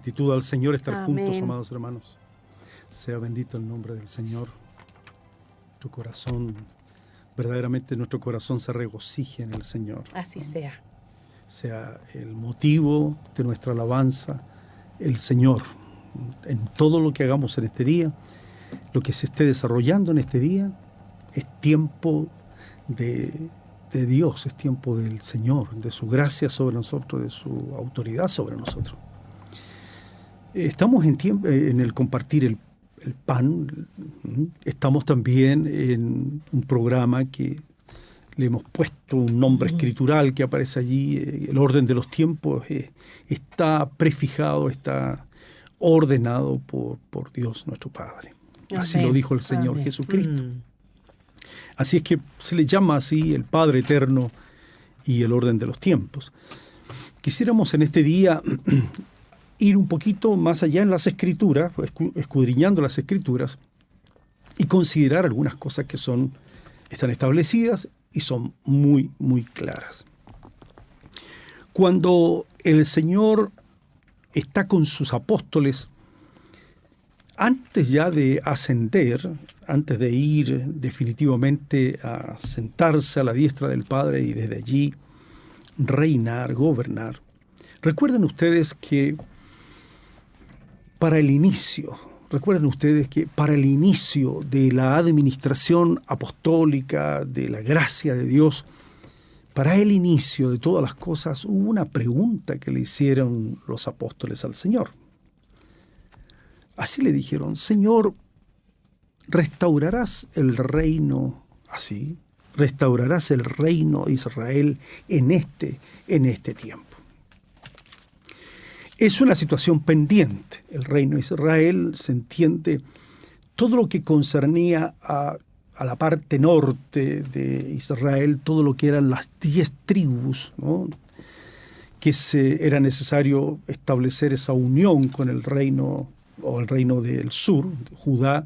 gratitud al Señor estar Amén. juntos, amados hermanos. Sea bendito el nombre del Señor. Tu corazón, verdaderamente nuestro corazón se regocije en el Señor. Así sea. Sea el motivo de nuestra alabanza, el Señor. En todo lo que hagamos en este día, lo que se esté desarrollando en este día, es tiempo de Dios, es tiempo del Señor, de su gracia sobre nosotros, de su autoridad sobre nosotros. Estamos en el compartir el pan. Estamos también en un programa que le hemos puesto un nombre escritural que aparece allí. El orden de los tiempos está prefijado, está ordenado por Dios nuestro Padre. Así Amén. lo dijo el Señor Amén. Jesucristo. Así es que se le llama así el Padre Eterno y el orden de los tiempos. Quisiéramos en este día ir un poquito más allá en las Escrituras, escudriñando las Escrituras, y considerar algunas cosas que están establecidas y son muy, muy claras. Cuando el Señor está con sus apóstoles, antes ya de ascender, antes de ir definitivamente a sentarse a la diestra del Padre y desde allí reinar, gobernar, recuerden ustedes que para el inicio de la administración apostólica, de la gracia de Dios, para el inicio de todas las cosas, hubo una pregunta que le hicieron los apóstoles al Señor. Así le dijeron: Señor, ¿restaurarás el reino así? ¿Restaurarás el reino de Israel en este tiempo? Es una situación pendiente. El reino de Israel, se entiende, todo lo que concernía a la parte norte de Israel, todo lo que eran las 10 tribus, ¿no? Que era necesario establecer esa unión con el reino o el reino del sur, Judá,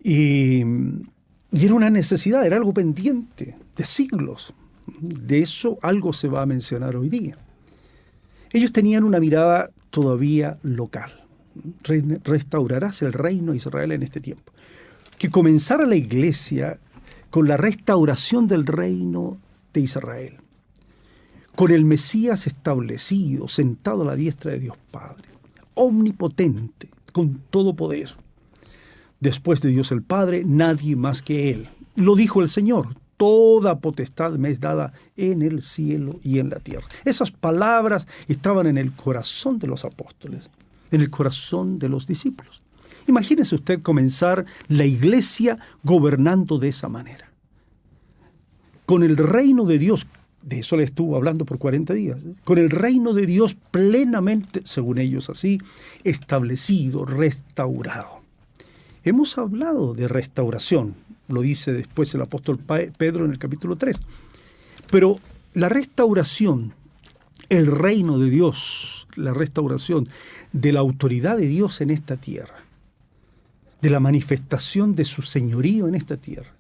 y era una necesidad, era algo pendiente de siglos. De eso algo se va a mencionar hoy día. Ellos tenían una mirada todavía local. Restaurarás el reino de Israel en este tiempo. Que comenzara la iglesia con la restauración del reino de Israel, con el Mesías establecido, sentado a la diestra de Dios Padre, omnipotente, con todo poder. Después de Dios el Padre, nadie más que Él. Lo dijo el Señor: toda potestad me es dada en el cielo y en la tierra. Esas palabras estaban en el corazón de los apóstoles, en el corazón de los discípulos. Imagínese usted comenzar la iglesia gobernando de esa manera. Con el reino de Dios, de eso le estuvo hablando por 40 días, con el reino de Dios plenamente, según ellos así, establecido, restaurado. Hemos hablado de restauración, lo dice después el apóstol Pedro en el capítulo 3. Pero la restauración, el reino de Dios, la restauración de la autoridad de Dios en esta tierra, de la manifestación de su señorío en esta tierra,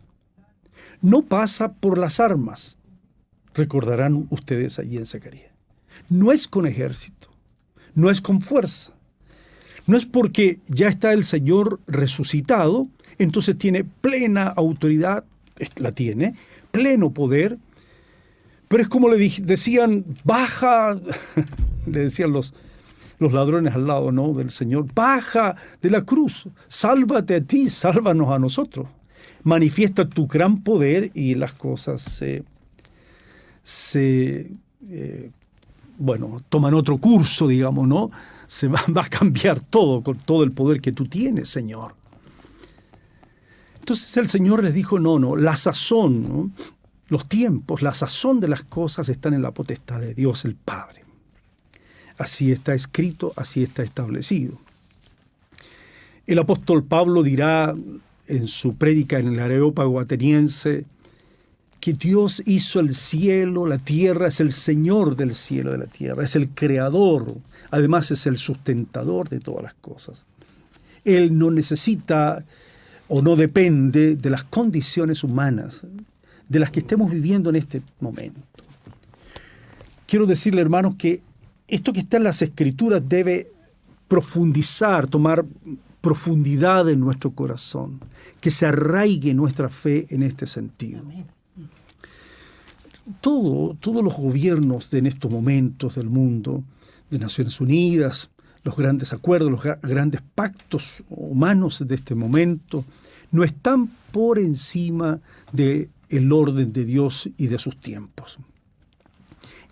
no pasa por las armas. Recordarán ustedes allí en Zacarías. No es con ejército, no es con fuerza. No es porque ya está el Señor resucitado, entonces tiene plena autoridad, la tiene, pleno poder, pero es como le decían: baja, le decían los ladrones al lado, ¿no?, del Señor: baja de la cruz, sálvate a ti, sálvanos a nosotros. Manifiesta tu gran poder y las cosas toman otro curso, digamos, ¿no? Se va a cambiar todo con todo el poder que tú tienes, Señor. Entonces el Señor les dijo: no, la sazón, ¿no?, los tiempos, la sazón de las cosas están en la potestad de Dios el Padre. Así está escrito, así está establecido. El apóstol Pablo dirá en su prédica en el Areópago ateniense que Dios hizo el cielo, la tierra, es el Señor del cielo y de la tierra, es el creador, además es el sustentador de todas las cosas. Él no necesita o no depende de las condiciones humanas, de las que estemos viviendo en este momento. Quiero decirle, hermanos, que esto que está en las Escrituras debe profundizar, tomar profundidad en nuestro corazón, que se arraigue nuestra fe en este sentido. Amén. Todos los gobiernos en estos momentos del mundo, de Naciones Unidas, los grandes acuerdos, los grandes pactos humanos de este momento, no están por encima del orden de Dios y de sus tiempos.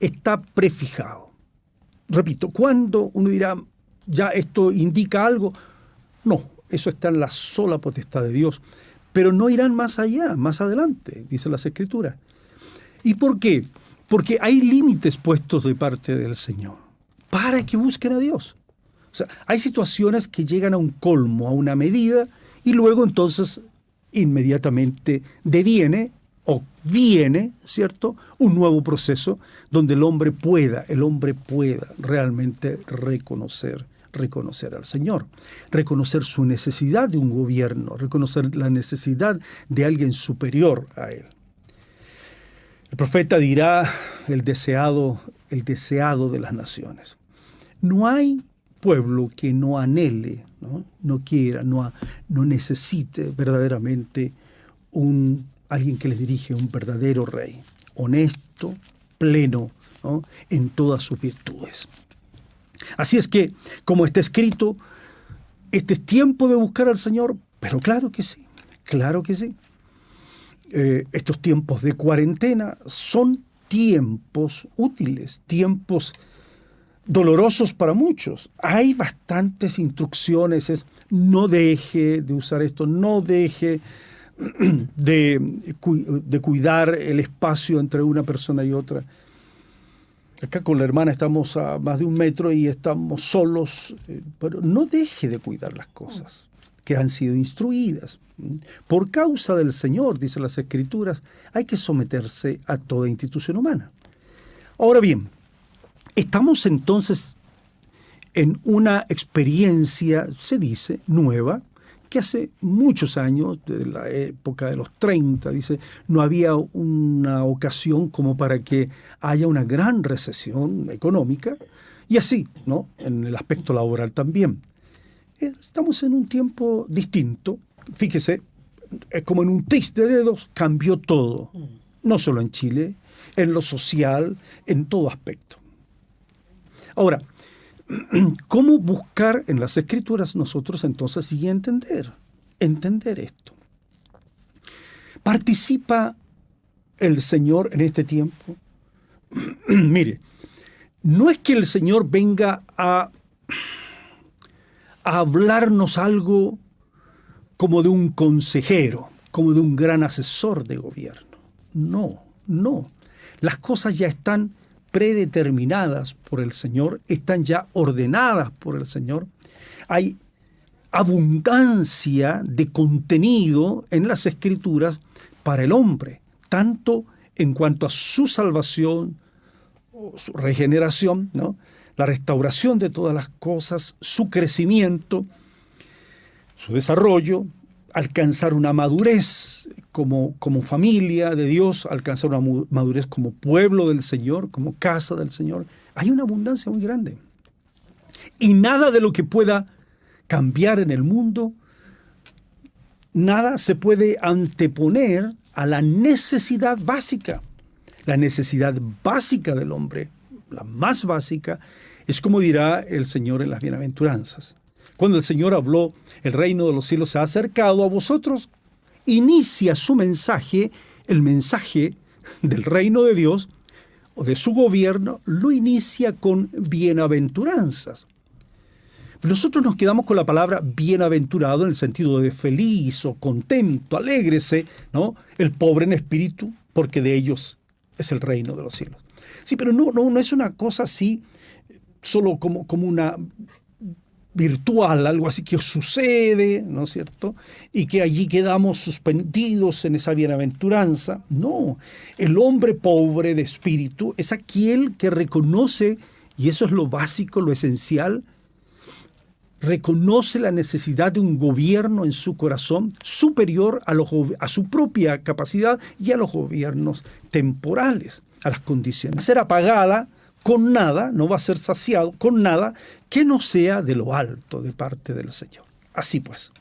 Está prefijado. Repito, ¿cuándo uno dirá, ya esto indica algo? No, eso está en la sola potestad de Dios. Pero no irán más allá, más adelante, dicen las Escrituras. ¿Y por qué? Porque hay límites puestos de parte del Señor para que busquen a Dios. O sea, hay situaciones que llegan a un colmo, a una medida, y luego entonces inmediatamente deviene o viene, ¿cierto?, un nuevo proceso donde el hombre pueda realmente reconocer al Señor, reconocer su necesidad de un gobierno, reconocer la necesidad de alguien superior a él. El profeta dirá, el deseado de las naciones. No hay pueblo que no anhele, no quiera, no necesite verdaderamente alguien que les dirige, un verdadero rey, honesto, pleno, ¿no?, en todas sus virtudes. Así es que, como está escrito, este es tiempo de buscar al Señor, pero claro que sí, claro que sí. Estos tiempos de cuarentena son tiempos útiles, tiempos dolorosos para muchos. Hay bastantes instrucciones, no deje de usar esto, no deje de cuidar el espacio entre una persona y otra. Acá con la hermana estamos a más de 1 metro y estamos solos, pero no deje de cuidar las cosas que han sido instruidas. Por causa del Señor, dicen las Escrituras, hay que someterse a toda institución humana. Ahora bien, estamos entonces en una experiencia, se dice, nueva, que hace muchos años, desde la época de los 30, dice, no había una ocasión como para que haya una gran recesión económica, y así, ¿no?, en el aspecto laboral también. Estamos en un tiempo distinto. Fíjese, como en un tris de dedos cambió todo, no solo en Chile, en lo social, en todo aspecto. Ahora, ¿cómo buscar en las Escrituras nosotros entonces y entender esto? ¿Participa el Señor en este tiempo? Mire, no es que el Señor venga a hablarnos algo como de un consejero, como de un gran asesor de gobierno. No. Las cosas ya están predeterminadas por el Señor, están ya ordenadas por el Señor. Hay abundancia de contenido en las Escrituras para el hombre, tanto en cuanto a su salvación, su regeneración, ¿no?, la restauración de todas las cosas, su crecimiento, su desarrollo, alcanzar una madurez como familia de Dios, alcanzar una madurez como pueblo del Señor, como casa del Señor. Hay una abundancia muy grande. Y nada de lo que pueda cambiar en el mundo, nada se puede anteponer a la necesidad básica. La necesidad básica del hombre, la más básica, es como dirá el Señor en las bienaventuranzas. Cuando el Señor habló, el reino de los cielos se ha acercado a vosotros, inicia su mensaje, el mensaje del reino de Dios o de su gobierno, lo inicia con bienaventuranzas. Nosotros nos quedamos con la palabra bienaventurado en el sentido de feliz o contento, alégrese, ¿no?, el pobre en espíritu, porque de ellos es el reino de los cielos. Sí, pero no es una cosa así, solo como una virtual, algo así que sucede, ¿no es cierto?, y que allí quedamos suspendidos en esa bienaventuranza. No, el hombre pobre de espíritu es aquel que reconoce, y eso es lo básico, lo esencial, reconoce la necesidad de un gobierno en su corazón superior a su propia capacidad y a los gobiernos temporales, a las condiciones. Ser apagada con nada, no va a ser saciado con nada que no sea de lo alto de parte del Señor. Así pues,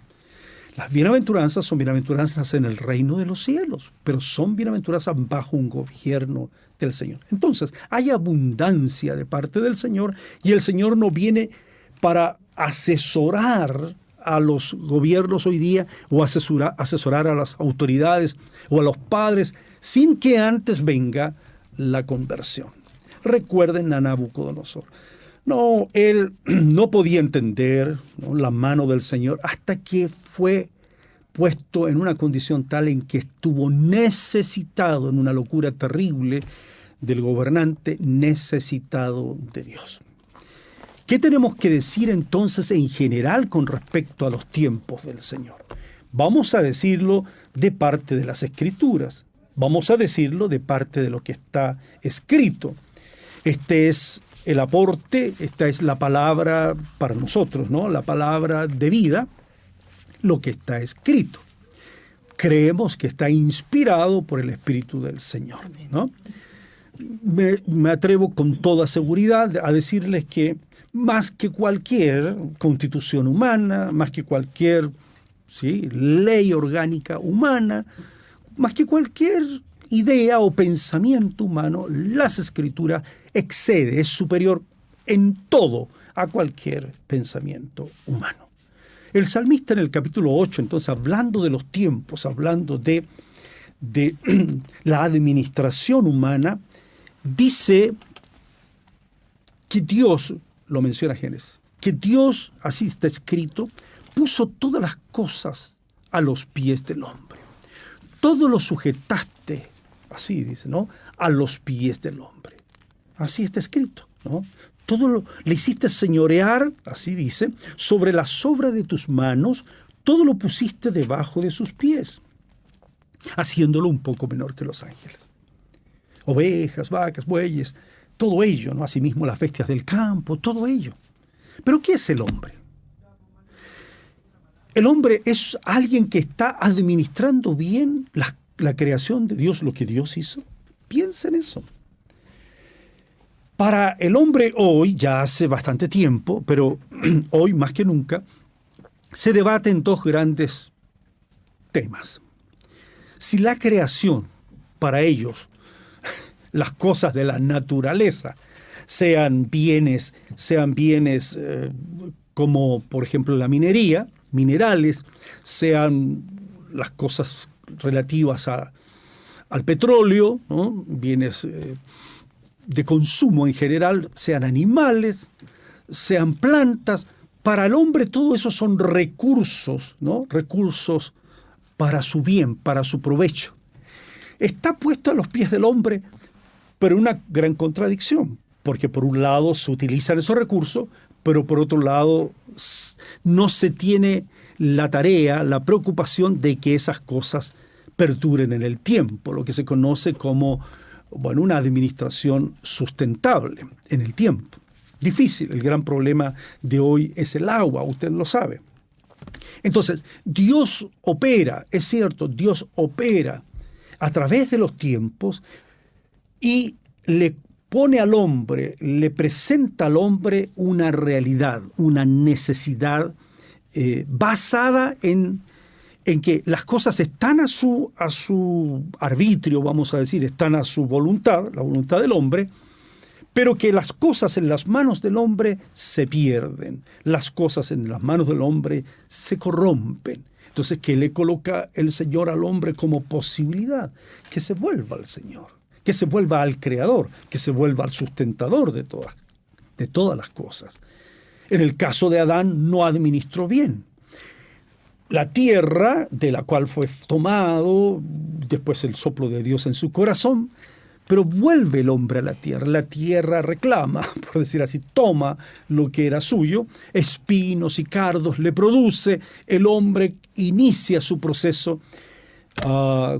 las bienaventuranzas son bienaventuranzas en el reino de los cielos, pero son bienaventuranzas bajo un gobierno del Señor. Entonces, hay abundancia de parte del Señor y el Señor no viene para asesorar a los gobiernos hoy día o asesorar a las autoridades o a los padres sin que antes venga la conversión. Recuerden a Nabucodonosor. No, él no podía entender, ¿no?, la mano del Señor hasta que fue puesto en una condición tal en que estuvo necesitado, en una locura terrible del gobernante, necesitado de Dios. ¿Qué tenemos que decir entonces en general con respecto a los tiempos del Señor? Vamos a decirlo de parte de las Escrituras. Vamos a decirlo de parte de lo que está escrito. Este es el aporte, esta es la palabra para nosotros, ¿no? La palabra de vida, lo que está escrito. Creemos que está inspirado por el Espíritu del Señor, ¿no? Me atrevo con toda seguridad a decirles que más que cualquier constitución humana, más que cualquier, ¿sí?, ley orgánica humana, más que cualquier idea o pensamiento humano, las Escrituras excede, es superior en todo a cualquier pensamiento humano. El salmista en el capítulo 8, entonces, hablando de los tiempos, hablando de la administración humana, dice que Dios, lo menciona Génesis, que Dios, así está escrito, puso todas las cosas a los pies del hombre. Todo lo sujetaste, así dice, ¿no?, a los pies del hombre. Así está escrito, ¿no? Todo le hiciste señorear, así dice, sobre la sobra de tus manos, todo lo pusiste debajo de sus pies, haciéndolo un poco menor que los ángeles. Ovejas, vacas, bueyes, todo ello, ¿no? Asimismo las bestias del campo, todo ello. ¿Pero qué es el hombre? El hombre es alguien que está administrando bien la creación de Dios, lo que Dios hizo. Piensa en eso. Para el hombre hoy, ya hace bastante tiempo, pero hoy más que nunca, se debaten dos grandes temas. Si la creación, para ellos, las cosas de la naturaleza, sean bienes como por ejemplo la minería, minerales, sean las cosas relativas al petróleo, ¿no?, bienes de consumo en general, sean animales, sean plantas. Para el hombre todo eso son recursos, ¿no?, recursos para su bien, para su provecho. Está puesto a los pies del hombre, pero una gran contradicción, porque por un lado se utilizan esos recursos, pero por otro lado no se tiene la tarea, la preocupación de que esas cosas perduren en el tiempo, lo que se conoce como, bueno, una administración sustentable en el tiempo. Difícil, el gran problema de hoy es el agua, usted lo sabe. Entonces, Dios opera, es cierto, Dios opera a través de los tiempos y le pone al hombre, le presenta al hombre una realidad, una necesidad basada en que las cosas están a su arbitrio, vamos a decir, están a su voluntad, la voluntad del hombre, pero que las cosas en las manos del hombre se pierden, las cosas en las manos del hombre se corrompen. Entonces, ¿qué le coloca el Señor al hombre como posibilidad? Que se vuelva al Señor, que se vuelva al Creador, que se vuelva al sustentador de todas las cosas. En el caso de Adán, no administró bien. La tierra, de la cual fue tomado, después el soplo de Dios en su corazón, pero vuelve el hombre a la tierra reclama, por decir así, toma lo que era suyo, espinos y cardos le produce, el hombre inicia su proceso,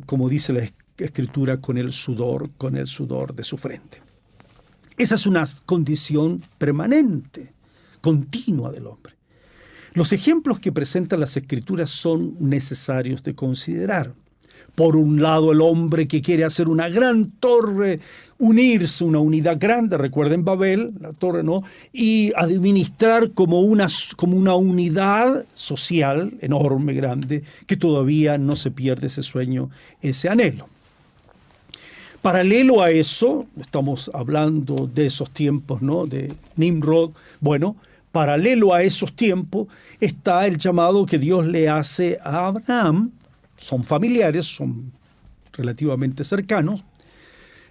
como dice la Escritura, con el sudor de su frente. Esa es una condición permanente, continua del hombre. Los ejemplos que presentan las Escrituras son necesarios de considerar. Por un lado, el hombre que quiere hacer una gran torre, unirse, una unidad grande, recuerden Babel, la torre, ¿no? Y administrar como una unidad social enorme, grande, que todavía no se pierde ese sueño, ese anhelo. Paralelo a eso, estamos hablando de esos tiempos, ¿no? De Nimrod. Bueno, paralelo a esos tiempos está el llamado que Dios le hace a Abraham. Son familiares, son relativamente cercanos.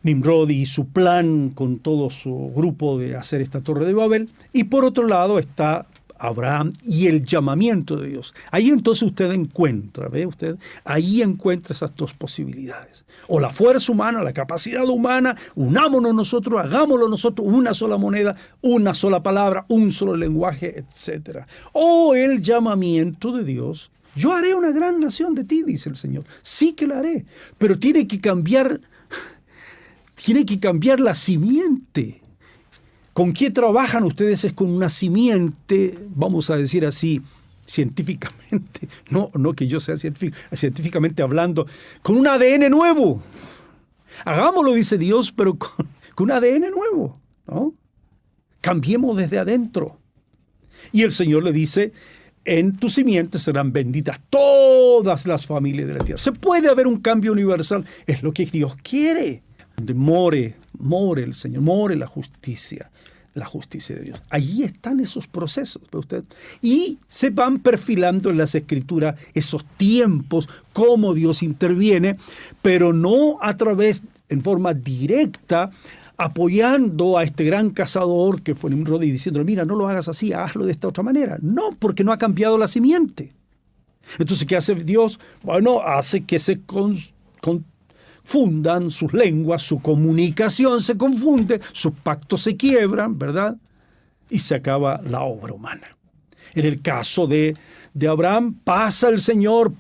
Nimrod y su plan con todo su grupo de hacer esta torre de Babel. Y por otro lado está Abraham y el llamamiento de Dios. Ahí entonces usted encuentra, ¿ve usted? Ahí encuentra esas dos posibilidades. O la fuerza humana, la capacidad humana, unámonos nosotros, hagámoslo nosotros, una sola moneda, una sola palabra, un solo lenguaje, etc. O el llamamiento de Dios. Yo haré una gran nación de ti, dice el Señor. Sí que la haré, pero tiene que cambiar la simiente. ¿Con qué trabajan ustedes? Es con una simiente, vamos a decir así, científicamente, no que yo sea científico, científicamente hablando, con un ADN nuevo. Hagámoslo, dice Dios, pero con un ADN nuevo, ¿no? Cambiemos desde adentro. Y el Señor le dice, en tu simiente serán benditas todas las familias de la tierra. Se puede haber un cambio universal, es lo que Dios quiere. Donde more el Señor, more la justicia de Dios. Allí están esos procesos, ¿ve usted? Y se van perfilando en las Escrituras esos tiempos, cómo Dios interviene, pero no a través, en forma directa, apoyando a este gran cazador que fue Nimrod y diciéndole, mira, no lo hagas así, hazlo de esta otra manera. No, porque no ha cambiado la simiente. Entonces, ¿qué hace Dios? Bueno, hace que se confundan sus lenguas, su comunicación se confunde, sus pactos se quiebran, ¿verdad? Y se acaba la obra humana. En el caso de Abraham, pasa el Señor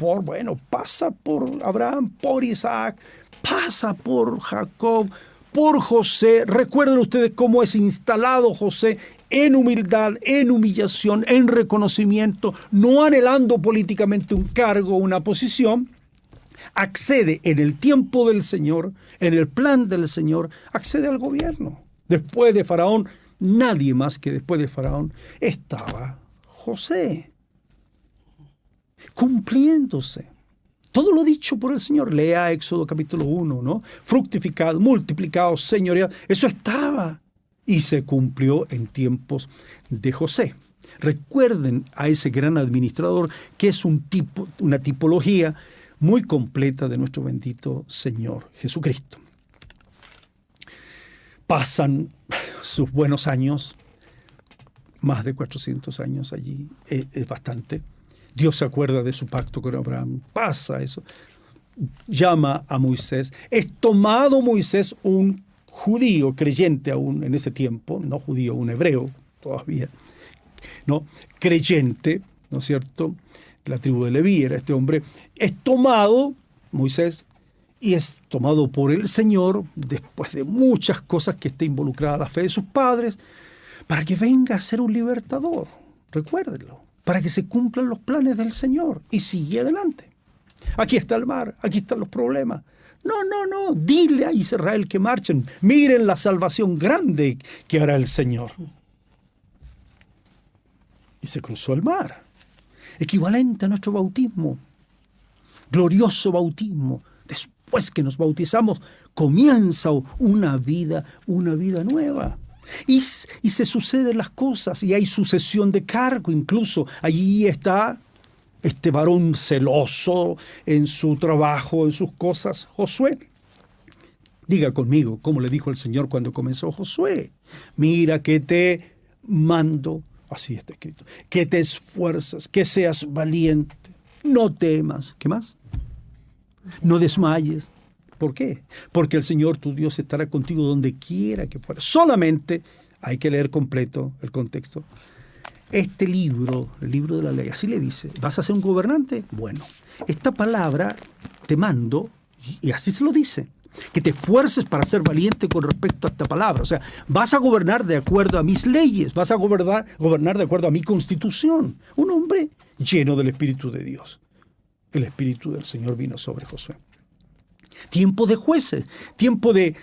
pasa por Abraham, por Isaac, pasa por Jacob, por José. Recuerden ustedes cómo es instalado José en humildad, en humillación, en reconocimiento, no anhelando políticamente un cargo, una posición. Accede en el tiempo del Señor, en el plan del Señor, accede al gobierno. Después de Faraón, nadie más que después de Faraón estaba José, cumpliéndose todo lo dicho por el Señor. Lea Éxodo capítulo 1, ¿no? Fructificado, multiplicado, señoreado. Eso estaba y se cumplió en tiempos de José. Recuerden a ese gran administrador que es una tipología muy completa de nuestro bendito Señor Jesucristo. Pasan sus buenos años, más de 400 años allí, es bastante. Dios se acuerda de su pacto con Abraham, pasa eso, llama a Moisés. Es tomado Moisés, un judío creyente aún en ese tiempo, no judío, un hebreo todavía, ¿no? Creyente, ¿no es cierto?, la tribu de Leví era este hombre, es tomado, Moisés, y es tomado por el Señor, después de muchas cosas que está involucrada la fe de sus padres, para que venga a ser un libertador, recuérdenlo, para que se cumplan los planes del Señor, y sigue adelante. Aquí está el mar, aquí están los problemas. No, dile a Israel que marchen, miren la salvación grande que hará el Señor. Y se cruzó el mar. Equivalente a nuestro bautismo, glorioso bautismo. Después que nos bautizamos, comienza una vida nueva. Y se suceden las cosas, y hay sucesión de cargo incluso. Allí está este varón celoso en su trabajo, en sus cosas, Josué. Diga conmigo, ¿cómo le dijo el Señor cuando comenzó Josué? Mira que te mando. Así está escrito. Que te esfuerzas, que seas valiente, no temas. ¿Qué más? No desmayes. ¿Por qué? Porque el Señor tu Dios estará contigo donde quiera que fuera. Solamente hay que leer completo el contexto. Este libro, el libro de la ley, así le dice, ¿vas a ser un gobernante? Bueno, esta palabra te mando, y así se lo dice, que te esfuerces para ser valiente con respecto a esta palabra. O sea, vas a gobernar de acuerdo a mis leyes, vas a gobernar de acuerdo a mi constitución. Un hombre lleno del Espíritu de Dios. El Espíritu del Señor vino sobre Josué. tiempo de jueces, tiempo de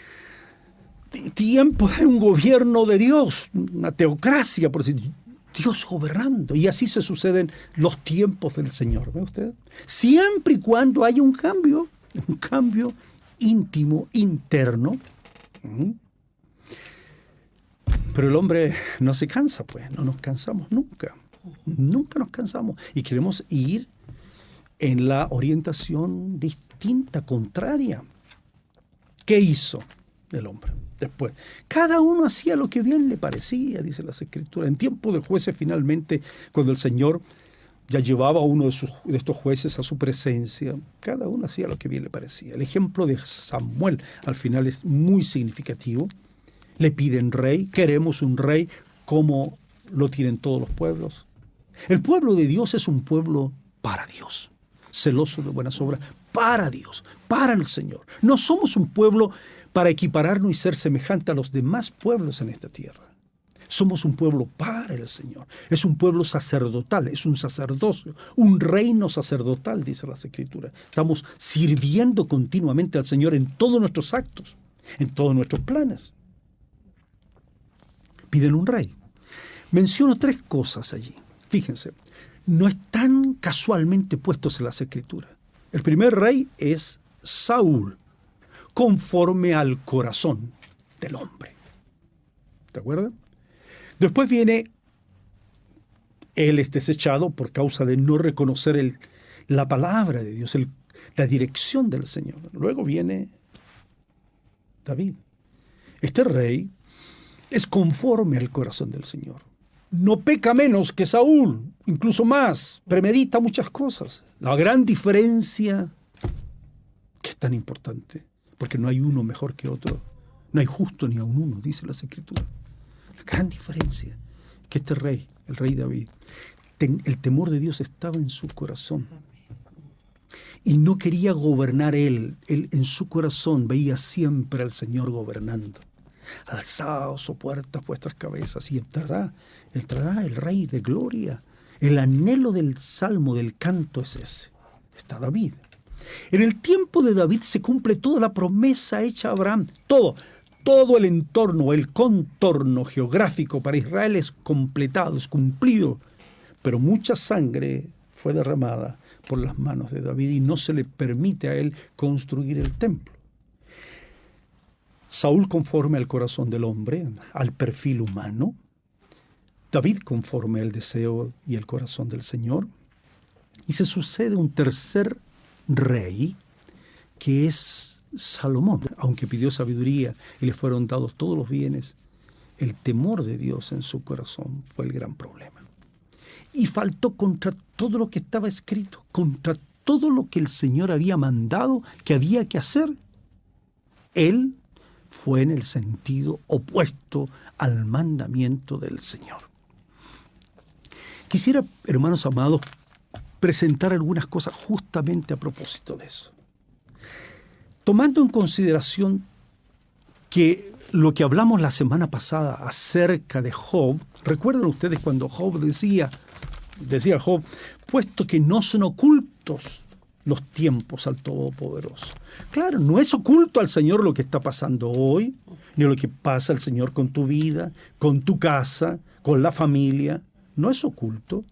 un gobierno de Dios, una teocracia, por decir, Dios gobernando. Y así se suceden los tiempos del Señor, ¿ve usted? Siempre y cuando haya un cambio íntimo, interno. Pero el hombre no se cansa, pues, no nos cansamos nunca. Nunca nos cansamos. Y queremos ir en la orientación distinta, contraria. ¿Qué hizo el hombre después? Cada uno hacía lo que bien le parecía, dice las Escrituras. En tiempo de jueces, finalmente, cuando el Señor ya llevaba a uno de estos jueces a su presencia, cada uno hacía lo que bien le parecía. El ejemplo de Samuel al final es muy significativo. Le piden rey, queremos un rey como lo tienen todos los pueblos. El pueblo de Dios es un pueblo para Dios, celoso de buenas obras, para Dios, para el Señor. No somos un pueblo para equipararnos y ser semejante a los demás pueblos en esta tierra. Somos un pueblo para el Señor. Es un pueblo sacerdotal, es un sacerdocio, un reino sacerdotal, dice las Escrituras. Estamos sirviendo continuamente al Señor en todos nuestros actos, en todos nuestros planes. Piden un rey. Menciono 3 cosas allí. Fíjense, no están casualmente puestos en las Escrituras. El primer rey es Saúl, conforme al corazón del hombre. ¿De acuerdo? Después viene, él es desechado por causa de no reconocer la palabra de Dios, la dirección del Señor. Luego viene David. Este rey es conforme al corazón del Señor. No peca menos que Saúl, incluso más, premedita muchas cosas. La gran diferencia, que es tan importante, porque no hay uno mejor que otro, no hay justo ni aun uno, dice las Escrituras. La gran diferencia, que este rey, el rey David, el temor de Dios estaba en su corazón. Y no quería gobernar él en su corazón veía siempre al Señor gobernando. Alzaos, oh puertas, vuestras cabezas, y entrará el Rey de gloria. El anhelo del salmo, del canto es ese. Está David. En el tiempo de David se cumple toda la promesa hecha a Abraham. Todo el entorno, el contorno geográfico para Israel es completado, es cumplido. Pero mucha sangre fue derramada por las manos de David y no se le permite a él construir el templo. Saúl conforme al corazón del hombre, al perfil humano. David conforme al deseo y el corazón del Señor. Y se sucede un tercer rey, que es Salomón. Aunque pidió sabiduría y le fueron dados todos los bienes, el temor de Dios en su corazón fue el gran problema. Y faltó contra todo lo que estaba escrito, contra todo lo que el Señor había mandado que había que hacer. Él fue en el sentido opuesto al mandamiento del Señor. Quisiera, hermanos amados, presentar algunas cosas justamente a propósito de eso. Tomando en consideración que lo que hablamos la semana pasada acerca de Job, ¿recuerdan ustedes cuando Job decía Job, puesto que no son ocultos los tiempos al Todopoderoso? Claro, no es oculto al Señor lo que está pasando hoy, ni lo que pasa al Señor con tu vida, con tu casa, con la familia. No es oculto.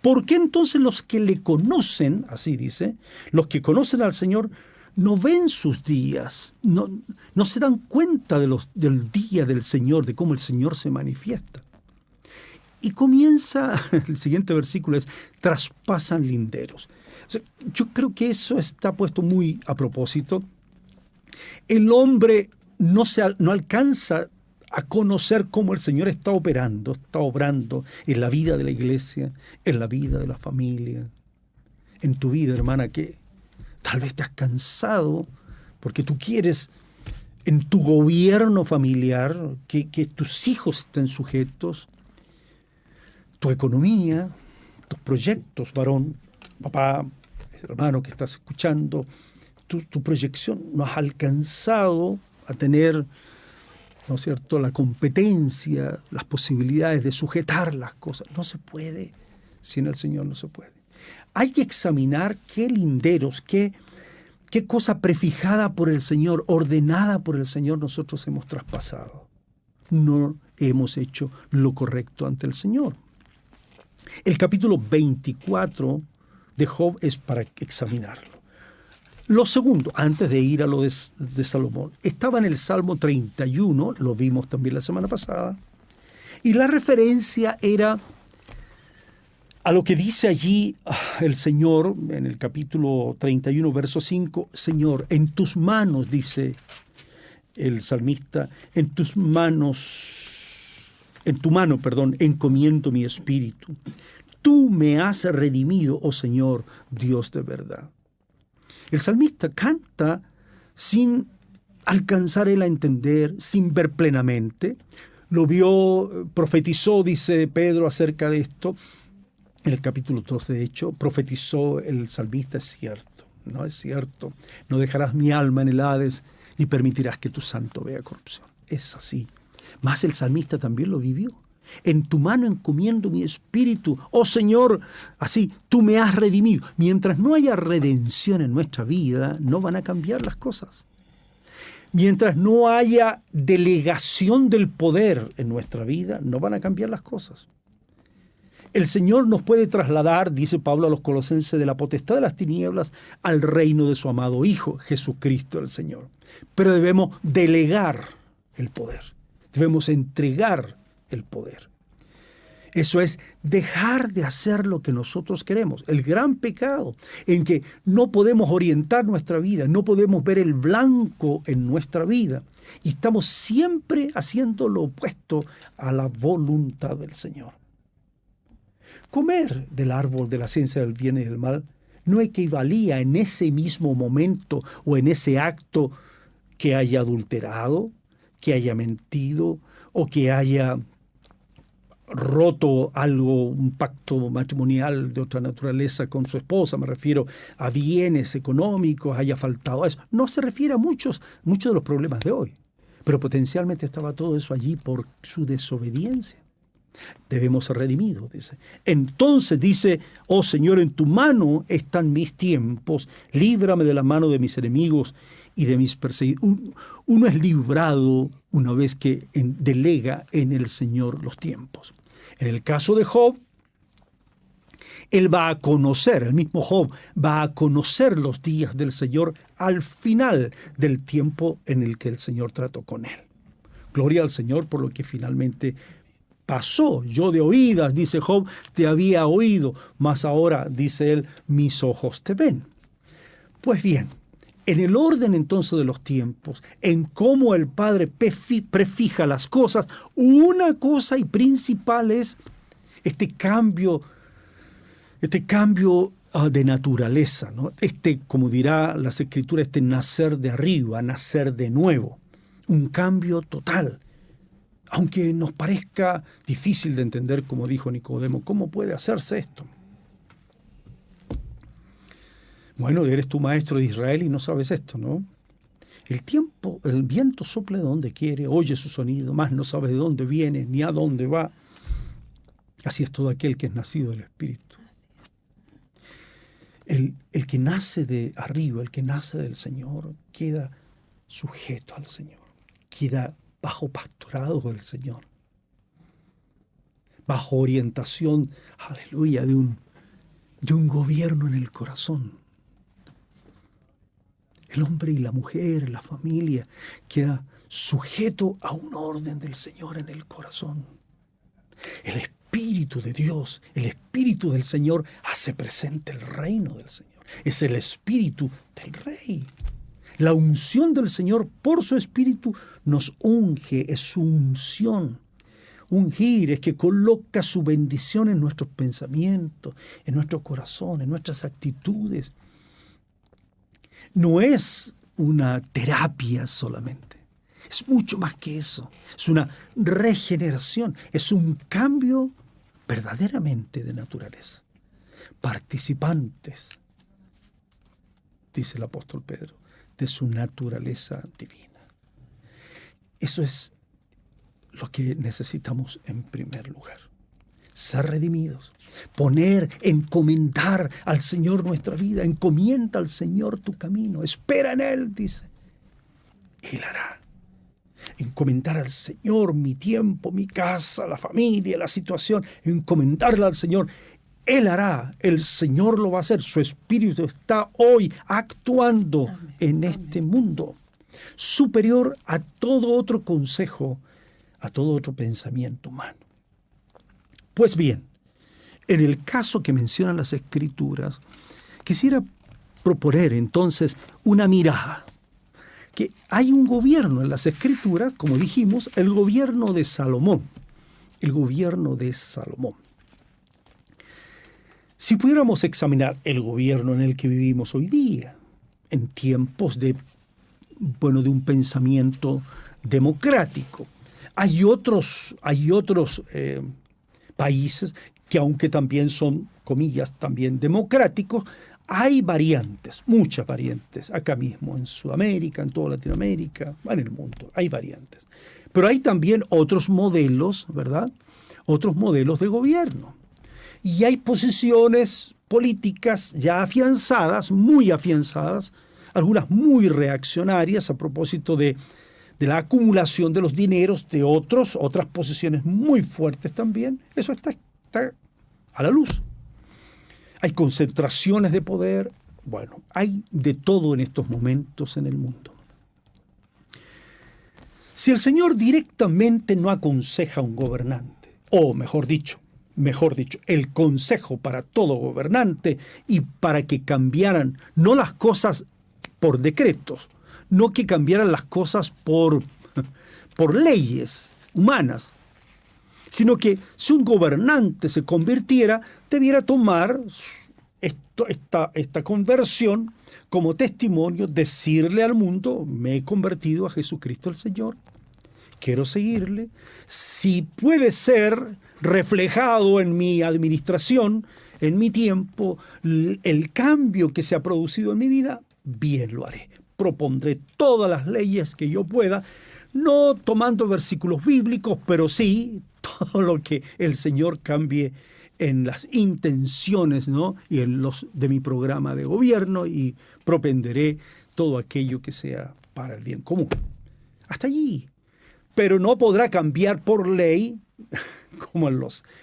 ¿Por qué entonces los que le conocen, así dice, los que conocen al Señor, no ven sus días, no se dan cuenta del día del Señor, de cómo el Señor se manifiesta? Y comienza, el siguiente versículo es, traspasan linderos. O sea, yo creo que eso está puesto muy a propósito. El hombre no alcanza a conocer cómo el Señor está obrando en la vida de la iglesia, en la vida de la familia, en tu vida, hermana, que tal vez te has cansado porque tú quieres en tu gobierno familiar que tus hijos estén sujetos, tu economía, tus proyectos, varón, papá, hermano que estás escuchando, tu proyección no has alcanzado a tener, ¿no es cierto?, la competencia, las posibilidades de sujetar las cosas. No se puede, sin el Señor no se puede. Hay que examinar qué linderos, qué qué cosa prefijada por el Señor, ordenada por el Señor, nosotros hemos traspasado. No hemos hecho lo correcto ante el Señor. El capítulo 24 de Job es para examinarlo. Lo segundo, antes de ir a lo de Salomón, estaba en el Salmo 31, lo vimos también la semana pasada, y la referencia era a lo que dice allí el Señor en el capítulo 31, verso 5, Señor, en tus manos, dice el salmista, en tu mano, encomiendo mi espíritu. Tú me has redimido, oh Señor, Dios de verdad. El salmista canta sin alcanzar él a entender, sin ver plenamente. Lo vio, profetizó, dice Pedro, acerca de esto. En el capítulo 2, de hecho, profetizó el salmista, es cierto, ¿no? Es cierto. No dejarás mi alma en el Hades, ni permitirás que tu santo vea corrupción. Es así. Mas el salmista también lo vivió. En tu mano encomiendo mi espíritu. Oh Señor, así tú me has redimido. Mientras no haya redención en nuestra vida, no van a cambiar las cosas. Mientras no haya delegación del poder en nuestra vida, no van a cambiar las cosas. El Señor nos puede trasladar, dice Pablo a los Colosenses, de la potestad de las tinieblas al reino de su amado Hijo, Jesucristo el Señor. Pero debemos delegar el poder. Debemos entregar el poder. Eso es dejar de hacer lo que nosotros queremos. El gran pecado en que no podemos orientar nuestra vida, no podemos ver el blanco en nuestra vida. Y estamos siempre haciendo lo opuesto a la voluntad del Señor. Comer del árbol de la ciencia del bien y del mal no equivalía en ese mismo momento o en ese acto que haya adulterado, que haya mentido o que haya roto algo, un pacto matrimonial de otra naturaleza con su esposa, me refiero a bienes económicos, haya faltado a eso. No se refiere a muchos de los problemas de hoy, pero potencialmente estaba todo eso allí por su desobediencia. Debemos ser redimidos, dice. Entonces dice, oh Señor, en tu mano están mis tiempos, líbrame de la mano de mis enemigos y de mis perseguidores. Uno es librado una vez que delega en el Señor los tiempos. En el caso de Job, él va a conocer, el mismo Job va a conocer los días del Señor al final del tiempo en el que el Señor trató con él. Gloria al Señor por lo que finalmente pasó. Yo de oídas, dice Job, te había oído, mas ahora, dice él, mis ojos te ven. Pues bien, en el orden entonces de los tiempos, en cómo el Padre prefija las cosas, una cosa y principal es este cambio de naturaleza, ¿no? Como dirá las Escrituras, nacer de arriba, nacer de nuevo, un cambio total. Aunque nos parezca difícil de entender, como dijo Nicodemo, ¿cómo puede hacerse esto? Bueno, eres tu maestro de Israel y no sabes esto, ¿no? El viento sopla de donde quiere, oye su sonido, mas no sabes de dónde viene ni a dónde va. Así es todo aquel que es nacido del Espíritu. El que nace de arriba, el que nace del Señor, queda sujeto al Señor, queda bajo pastorado del Señor, bajo orientación, aleluya, de un gobierno en el corazón. El hombre y la mujer, la familia, queda sujeto a un orden del Señor en el corazón. El Espíritu de Dios, el Espíritu del Señor hace presente el reino del Señor. Es el Espíritu del Rey. La unción del Señor por su Espíritu nos unge, es su unción. Ungir es que coloca su bendición en nuestros pensamientos, en nuestro corazón, en nuestras actitudes. No es una terapia solamente, es mucho más que eso. Es una regeneración, es un cambio verdaderamente de naturaleza. Participantes, dice el apóstol Pedro, de su naturaleza divina. Eso es lo que necesitamos en primer lugar. ser redimidos. Poner, encomendar al Señor nuestra vida. Encomienda al Señor tu camino. Espera en Él, dice. Él hará. Encomendar al Señor mi tiempo, mi casa, la familia, la situación. Encomendarla al Señor. Él hará. El Señor lo va a hacer. Su Espíritu está hoy actuando en este mundo. Superior a todo otro consejo, a todo otro pensamiento humano. Pues bien, en el caso que mencionan las Escrituras, quisiera proponer entonces una mirada. Que hay un gobierno en las Escrituras, como dijimos, el gobierno de Salomón. El gobierno de Salomón. Si pudiéramos examinar el gobierno en el que vivimos hoy día, en tiempos de un pensamiento democrático, hay otros países que, aunque también son, comillas, también democráticos, hay variantes, muchas variantes, acá mismo en Sudamérica, en toda Latinoamérica, en el mundo, hay variantes. Pero hay también otros modelos, ¿verdad? Otros modelos de gobierno. Y hay posiciones políticas ya afianzadas, muy afianzadas, algunas muy reaccionarias a propósito de la acumulación de los dineros de otras posiciones muy fuertes también. Eso está a la luz. Hay concentraciones de poder. Bueno, hay de todo en estos momentos en el mundo. Si el Señor directamente no aconseja a un gobernante, o mejor dicho, el consejo para todo gobernante y para que cambiaran no las cosas por decretos, no que cambiaran las cosas por leyes humanas, sino que si un gobernante se convirtiera, debiera tomar esta conversión como testimonio, decirle al mundo: me he convertido a Jesucristo el Señor, quiero seguirle. Si puede ser reflejado en mi administración, en mi tiempo, el cambio que se ha producido en mi vida, bien lo haré. Propondré todas las leyes que yo pueda, no tomando versículos bíblicos, pero sí todo lo que el Señor cambie en las intenciones, ¿no? Y en los de mi programa de gobierno, y propenderé todo aquello que sea para el bien común. Hasta allí. Pero no podrá cambiar por ley, como en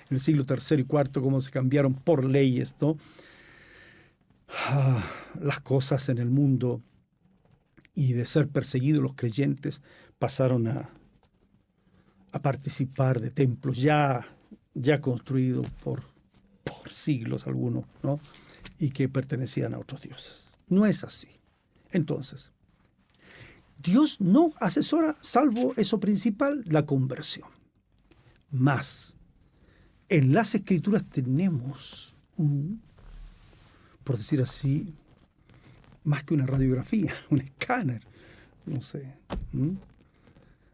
el siglo III y IV, como se cambiaron por leyes, ¿no? Las cosas en el mundo, y de ser perseguidos los creyentes pasaron a participar de templos ya construidos por siglos algunos, ¿no? Y que pertenecían a otros dioses. No es así. Entonces, Dios no asesora, salvo eso principal, la conversión. Más, en las Escrituras tenemos por decir así, más que una radiografía, un escáner, no sé,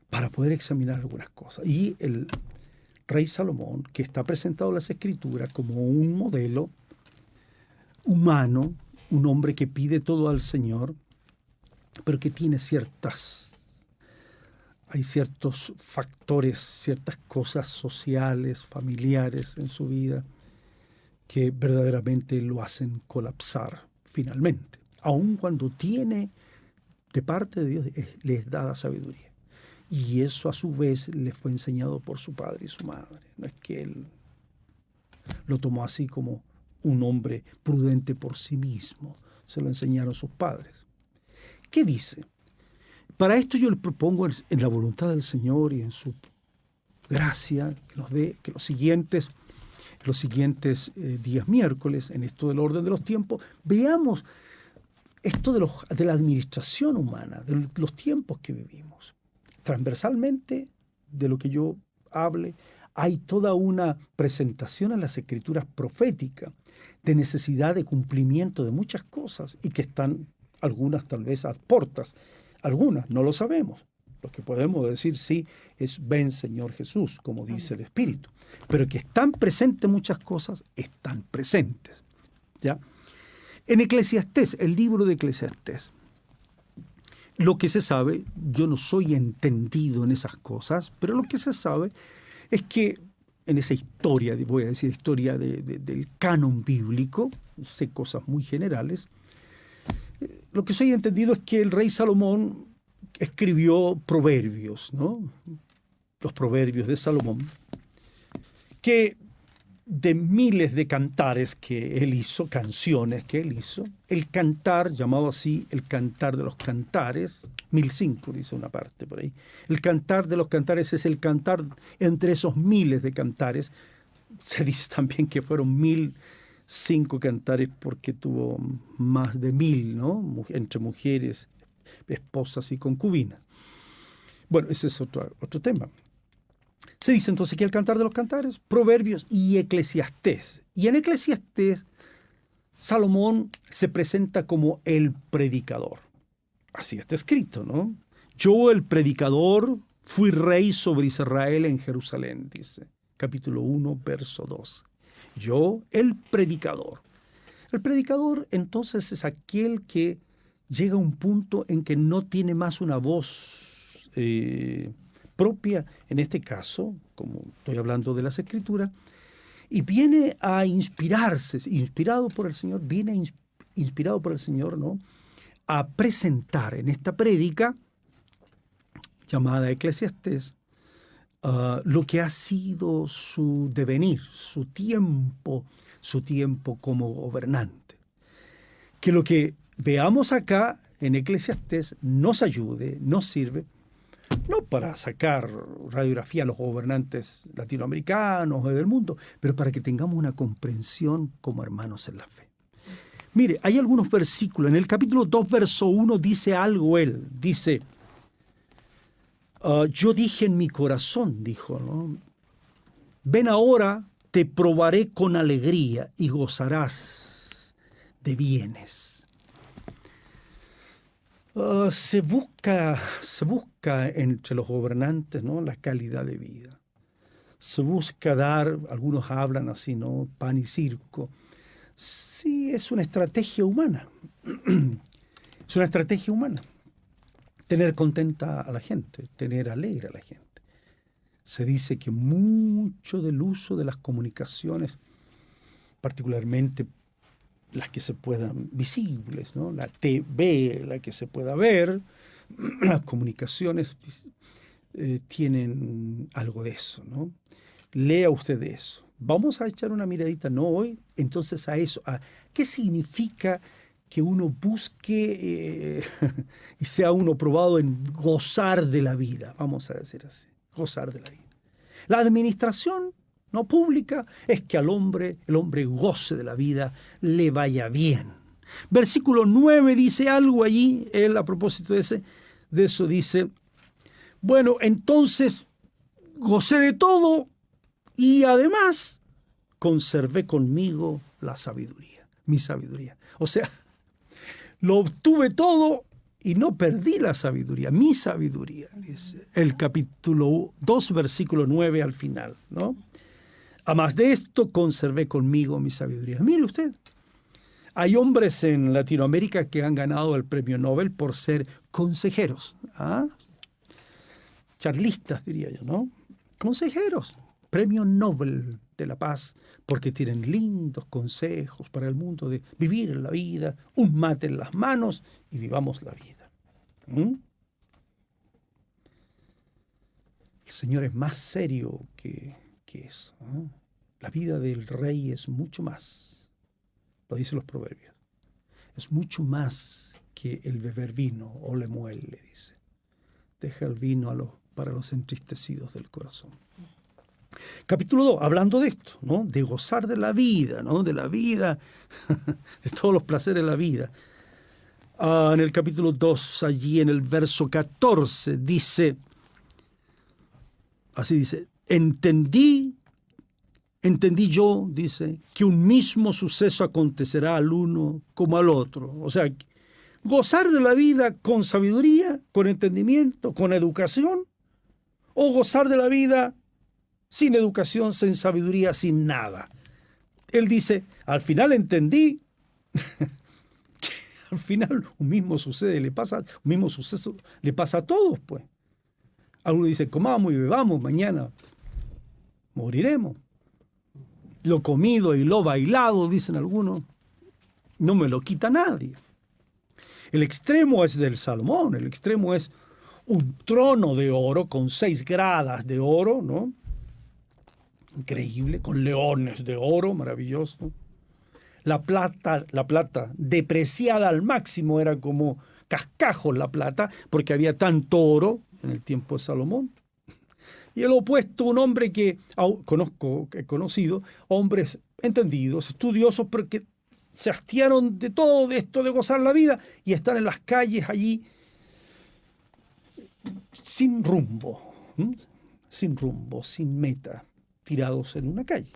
para poder examinar algunas cosas. Y el rey Salomón, que está presentado en las Escrituras como un modelo humano, un hombre que pide todo al Señor, pero que tiene hay ciertos factores, ciertas cosas sociales, familiares en su vida, que verdaderamente lo hacen colapsar finalmente. Aun cuando tiene de parte de Dios, le es dada sabiduría. Y eso a su vez le fue enseñado por su padre y su madre. No es que él lo tomó así como un hombre prudente por sí mismo. Se lo enseñaron sus padres. ¿Qué dice? Para esto yo le propongo, en la voluntad del Señor y en su gracia, que nos dé que los siguientes días miércoles, en esto del orden de los tiempos, veamos esto de la administración humana, de los tiempos que vivimos. Transversalmente, de lo que yo hable, hay toda una presentación en las Escrituras proféticas de necesidad de cumplimiento de muchas cosas, y que están algunas tal vez a portas, algunas no lo sabemos. Lo que podemos decir sí es: ven Señor Jesús, como dice el Espíritu. Pero que están presentes muchas cosas, están presentes, ¿ya? En Eclesiastés, el libro de Eclesiastés, lo que se sabe, yo no soy entendido en esas cosas, pero lo que se sabe es que en esa historia, voy a decir historia del canon bíblico, sé cosas muy generales. Lo que soy entendido es que el rey Salomón escribió proverbios, ¿no? Los proverbios de Salomón, que de miles de cantares que él hizo, canciones que él hizo, el cantar, llamado así el cantar de los cantares, 1005 dice una parte por ahí, el cantar de los cantares es el cantar entre esos miles de cantares. Se dice también que fueron 1005 cantares porque tuvo más de 1000, ¿no? Entre mujeres, esposas y concubinas. Bueno, ese es otro tema. Se dice entonces que el cantar de los cantares, Proverbios y Eclesiastés. Y en Eclesiastés, Salomón se presenta como el predicador. Así está escrito, ¿no? Yo, el predicador, fui rey sobre Israel en Jerusalén, dice. Capítulo 1, verso 2. Yo, el predicador. El predicador, entonces, es aquel que llega a un punto en que no tiene más una voz propia, en este caso, como estoy hablando de las Escrituras, y viene a inspirarse, inspirado por el Señor, inspirado por el Señor, ¿no? A presentar en esta prédica, llamada Eclesiastés, lo que ha sido su devenir, su tiempo como gobernante. Que lo que veamos acá en Eclesiastés nos ayude, nos sirve, no para sacar radiografía a los gobernantes latinoamericanos o del mundo, pero para que tengamos una comprensión como hermanos en la fe. Mire, hay algunos versículos. En el capítulo 2, verso 1, dice algo él. Dice, yo dije en mi corazón, dijo, ¿no? Ven ahora, te probaré con alegría y gozarás de bienes. Se busca entre los gobernantes, ¿no? La calidad de vida. Se busca dar, algunos hablan así, ¿no? Pan y circo. Sí, es una estrategia humana. Es una estrategia humana. Tener contenta a la gente, tener alegre a la gente. Se dice que mucho del uso de las comunicaciones, particularmente las que se puedan visibles, ¿no? La TV, la que se pueda ver, las comunicaciones tienen algo de eso, ¿no? Lea usted de eso. Vamos a echar una miradita, no hoy, entonces a eso. ¿Qué significa que uno busque y sea uno probado en gozar de la vida? Vamos a decir así, gozar de la vida. La administración no pública es que el hombre goce de la vida, le vaya bien. Versículo 9 dice algo allí, él a propósito de eso dice, bueno, entonces gocé de todo y además conservé conmigo la sabiduría, mi sabiduría. O sea, lo obtuve todo y no perdí la sabiduría, mi sabiduría, dice el capítulo 2, versículo 9 al final, ¿no? A más de esto, conservé conmigo mi sabiduría. Mire usted, hay hombres en Latinoamérica que han ganado el premio Nobel por ser consejeros, charlistas diría yo, ¿no? Consejeros, premio Nobel de la paz, porque tienen lindos consejos para el mundo de vivir en la vida, un mate en las manos y vivamos la vida. El Señor es más serio que eso. La vida del rey es mucho más, lo dicen los proverbios, es mucho más que el beber vino o le muele, dice. Deja el vino para los entristecidos del corazón. Capítulo 2, hablando de esto, ¿no? De gozar de la vida, ¿no? De la vida, de todos los placeres de la vida. En el capítulo 2, allí en el verso 14, dice, así dice, entendí yo, dice, que un mismo suceso acontecerá al uno como al otro. O sea, gozar de la vida con sabiduría, con entendimiento, con educación, o gozar de la vida sin educación, sin sabiduría, sin nada. Él dice, al final entendí que al final un mismo suceso le pasa a todos, pues. Algunos dicen, comamos y bebamos mañana. moriremos. Lo comido y lo bailado, dicen algunos, no me lo quita nadie. El extremo es del Salomón, el extremo es un trono de oro con 6 gradas de oro, ¿no? Increíble, con leones de oro, maravilloso. La plata depreciada al máximo, era como cascajos la plata, porque había tanto oro en el tiempo de Salomón. Y el opuesto, un hombre que he conocido, hombres entendidos, estudiosos, pero que se hastiaron de todo de esto de gozar la vida y están en las calles allí sin rumbo, sin meta, tirados en una calle.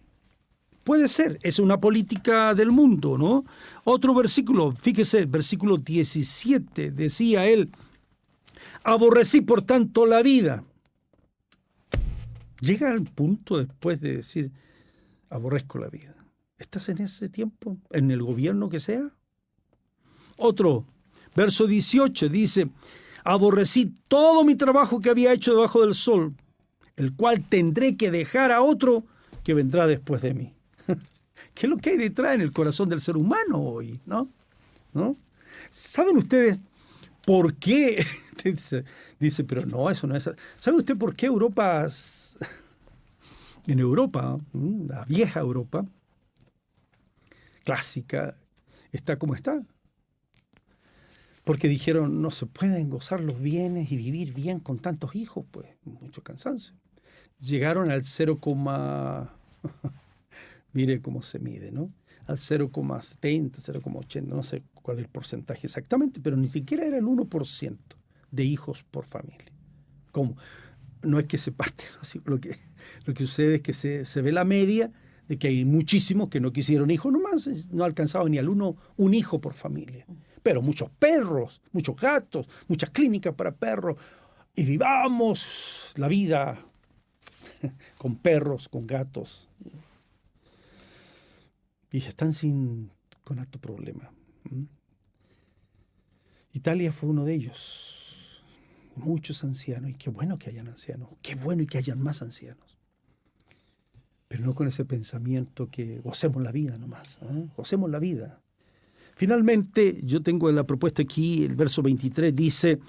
Puede ser, es una política del mundo, ¿no? Otro versículo, fíjese, versículo 17, decía él, aborrecí por tanto la vida. Llega al punto después de decir, aborrezco la vida. ¿Estás en ese tiempo? ¿En el gobierno que sea? Otro, verso 18, dice, aborrecí todo mi trabajo que había hecho debajo del sol, el cual tendré que dejar a otro que vendrá después de mí. ¿Qué es lo que hay detrás en el corazón del ser humano hoy? ¿No? ¿Saben ustedes por qué? Dice, pero no, eso no es. ¿Sabe usted por qué Europa, en Europa, la vieja Europa, clásica, está como está? Porque dijeron, no se pueden gozar los bienes y vivir bien con tantos hijos, pues, mucho cansancio. Llegaron al 0, mire cómo se mide, ¿no? Al 0,70, 0,80, no sé cuál es el porcentaje exactamente, pero ni siquiera era el 1% de hijos por familia. ¿Cómo? No es que se parte, lo que sucede es que se ve la media de que hay muchísimos que no quisieron hijos nomás, no alcanzaban ni al un hijo por familia. Pero muchos perros, muchos gatos, muchas clínicas para perros, y vivamos la vida con perros, con gatos. Y están con alto problema. Italia fue uno de ellos. Muchos ancianos, y qué bueno que hayan ancianos, qué bueno y que hayan más ancianos. Pero no con ese pensamiento que gocemos la vida nomás, gocemos la vida. Finalmente, yo tengo en la propuesta aquí, el verso 23 dice,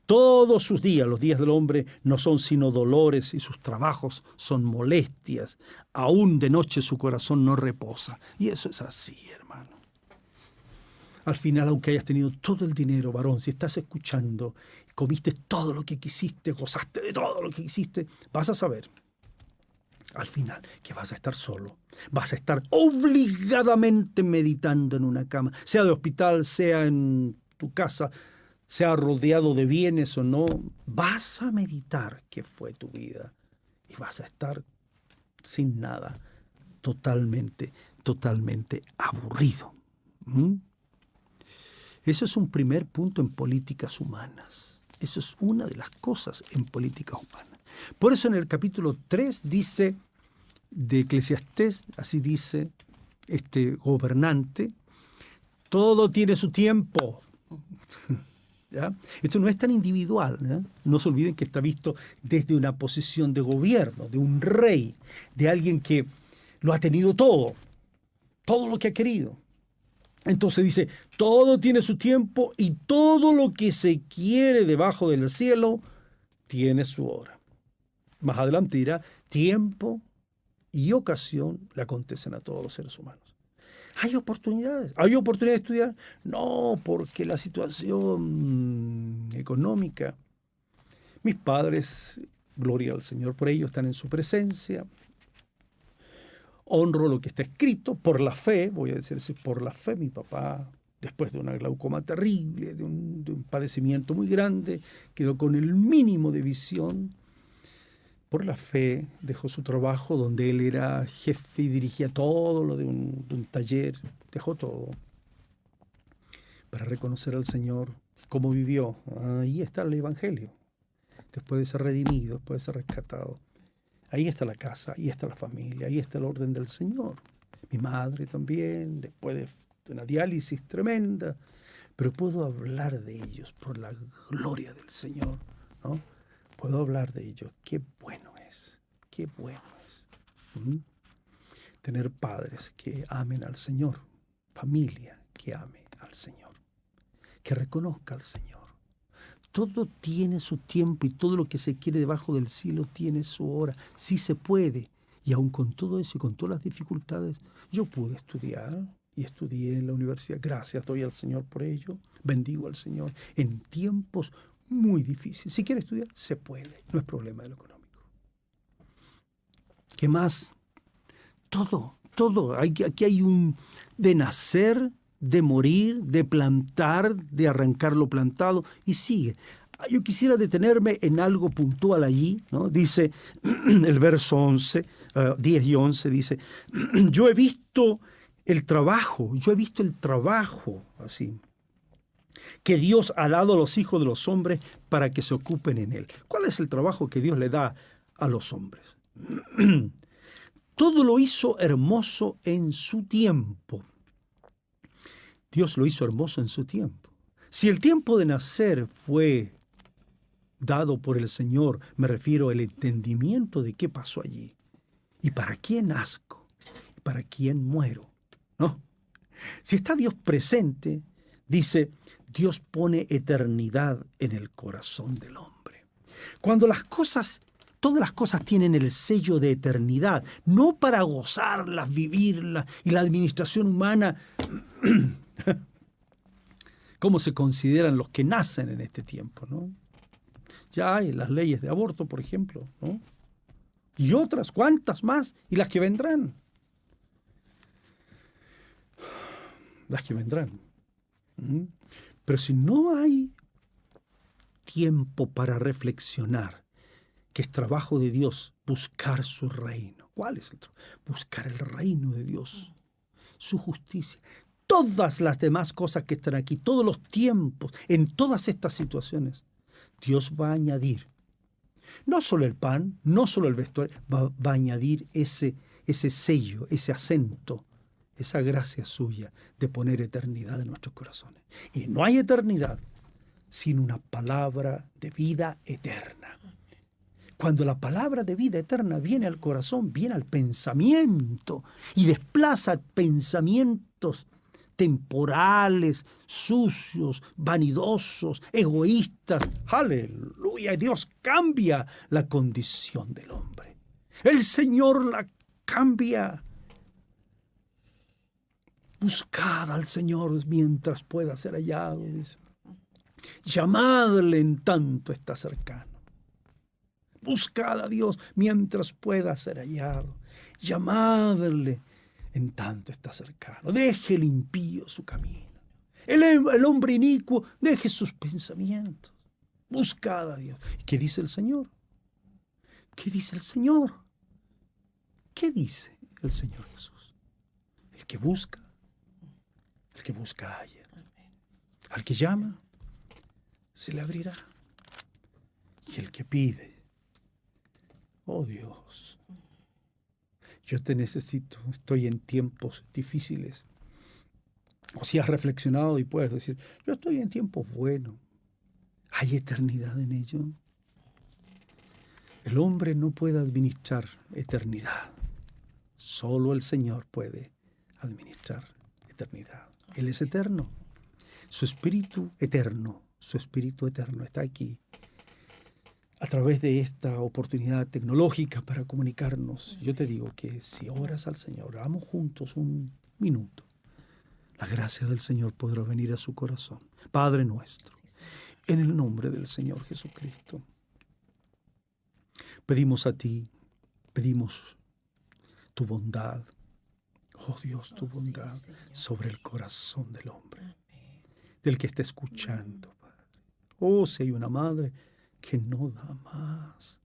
todos sus días, los días del hombre, no son sino dolores y sus trabajos son molestias. Aún de noche su corazón no reposa. Y eso es así, hermano. Al final, aunque hayas tenido todo el dinero, varón, si estás escuchando, comiste todo lo que quisiste, gozaste de todo lo que quisiste, vas a saber, al final, que vas a estar solo. Vas a estar obligadamente meditando en una cama, sea de hospital, sea en tu casa, sea rodeado de bienes o no, vas a meditar qué fue tu vida y vas a estar sin nada, totalmente aburrido. Eso es un primer punto en políticas humanas. Eso es una de las cosas en políticas humanas. Por eso en el capítulo 3 dice de Eclesiastés, así dice este gobernante, todo tiene su tiempo. ¿Ya? Esto no es tan individual, ¿ya? No se olviden que está visto desde una posición de gobierno, de un rey, de alguien que lo ha tenido todo lo que ha querido. Entonces dice, todo tiene su tiempo y todo lo que se quiere debajo del cielo tiene su hora. Más adelante dirá, tiempo y ocasión le acontecen a todos los seres humanos. ¿Hay oportunidades? ¿Hay oportunidad de estudiar? No, porque la situación económica. Mis padres, gloria al Señor por ello, están en su presencia. Honro lo que está escrito por la fe, voy a decir así, por la fe. Mi papá, después de una glaucoma terrible, de un padecimiento muy grande, quedó con el mínimo de visión. Por la fe dejó su trabajo donde él era jefe y dirigía todo lo de un taller, dejó todo para reconocer al Señor cómo vivió. Ahí está el Evangelio, después de ser redimido, después de ser rescatado. Ahí está la casa, ahí está la familia, ahí está el orden del Señor. Mi madre también, después de una diálisis tremenda, pero puedo hablar de ellos por la gloria del Señor, ¿no? Puedo hablar de ellos. Qué bueno es, qué bueno es. ¿Mm? Tener padres que amen al Señor, familia que ame al Señor, que reconozca al Señor. Todo tiene su tiempo y todo lo que se quiere debajo del cielo tiene su hora. Sí se puede. Y aun con todo eso y con todas las dificultades, yo pude estudiar y estudié en la universidad. Gracias doy al Señor por ello. Bendigo al Señor en tiempos muy difíciles. Si quiere estudiar, se puede. No es problema de lo económico. ¿Qué más? Todo. Aquí hay un de nacer, de morir, de plantar, de arrancar lo plantado, y sigue. Yo quisiera detenerme en algo puntual allí, ¿no? Dice el verso 11, 10 y 11, dice, yo he visto el trabajo, así, que Dios ha dado a los hijos de los hombres para que se ocupen en él. ¿Cuál es el trabajo que Dios le da a los hombres? Todo lo hizo hermoso en su tiempo. Dios lo hizo hermoso en su tiempo. Si el tiempo de nacer fue dado por el Señor, me refiero al entendimiento de qué pasó allí y para quién nazco y para quién muero, ¿no? Si está Dios presente, dice, Dios pone eternidad en el corazón del hombre. Cuando todas las cosas tienen el sello de eternidad, no para gozarlas, vivirlas, y la administración humana, cómo se consideran los que nacen en este tiempo, ¿no? Ya hay las leyes de aborto, por ejemplo, ¿no? Y otras, ¿cuántas más? Y las que vendrán. Las que vendrán. ¿Mm? Pero si no hay tiempo para reflexionar, que es trabajo de Dios, buscar su reino. ¿Cuál es el trabajo? Buscar el reino de Dios, su justicia. Todas las demás cosas que están aquí, todos los tiempos, en todas estas situaciones, Dios va a añadir, no solo el pan, no solo el vestuario, va a añadir ese sello, ese acento, esa gracia suya de poner eternidad en nuestros corazones. Y no hay eternidad sin una palabra de vida eterna. Cuando la palabra de vida eterna viene al corazón, viene al pensamiento y desplaza pensamientos temporales, sucios, vanidosos, egoístas. Aleluya, Dios cambia la condición del hombre. El Señor la cambia. Buscad al Señor mientras pueda ser hallado, dice. Llamadle en tanto está cercano. Buscad a Dios mientras pueda ser hallado. Llamadle en tanto está cercano. Deje el impío su camino. El hombre inicuo deje sus pensamientos. Buscad a Dios. ¿Qué dice el Señor? ¿Qué dice el Señor? ¿Qué dice el Señor Jesús? El que busca halla. Al que llama, se le abrirá. Y el que pide, oh Dios, yo te necesito, estoy en tiempos difíciles. O si has reflexionado y puedes decir, yo estoy en tiempos buenos, ¿hay eternidad en ello? El hombre no puede administrar eternidad, solo el Señor puede administrar eternidad. Él es eterno, su espíritu eterno está aquí a través de esta oportunidad tecnológica para comunicarnos. Yo te digo que si oras al Señor, oramos juntos un minuto, la gracia del Señor podrá venir a su corazón. Padre nuestro, en el nombre del Señor Jesucristo, pedimos a ti, pedimos tu bondad, oh Dios, tu bondad sobre el corazón del hombre, del que está escuchando, Padre. Oh, si hay una madre que no da más,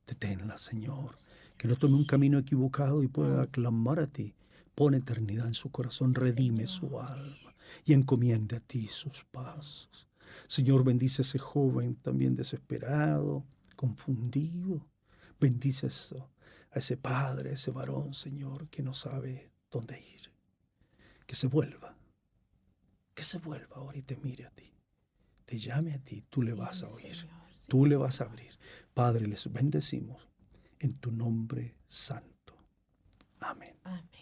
deténla, Señor, que no tome un camino equivocado y pueda clamar a ti. Pon eternidad en su corazón, redime su alma y encomiende a ti sus pasos. Señor, bendice a ese joven también desesperado, confundido. Bendice a ese padre, a ese varón, Señor, que no sabe dónde ir. Que se vuelva ahora y te mire a ti. Te llame a ti, tú le vas a oír, tú le vas a abrir. Padre, les bendecimos en tu nombre santo. Amén. Amén.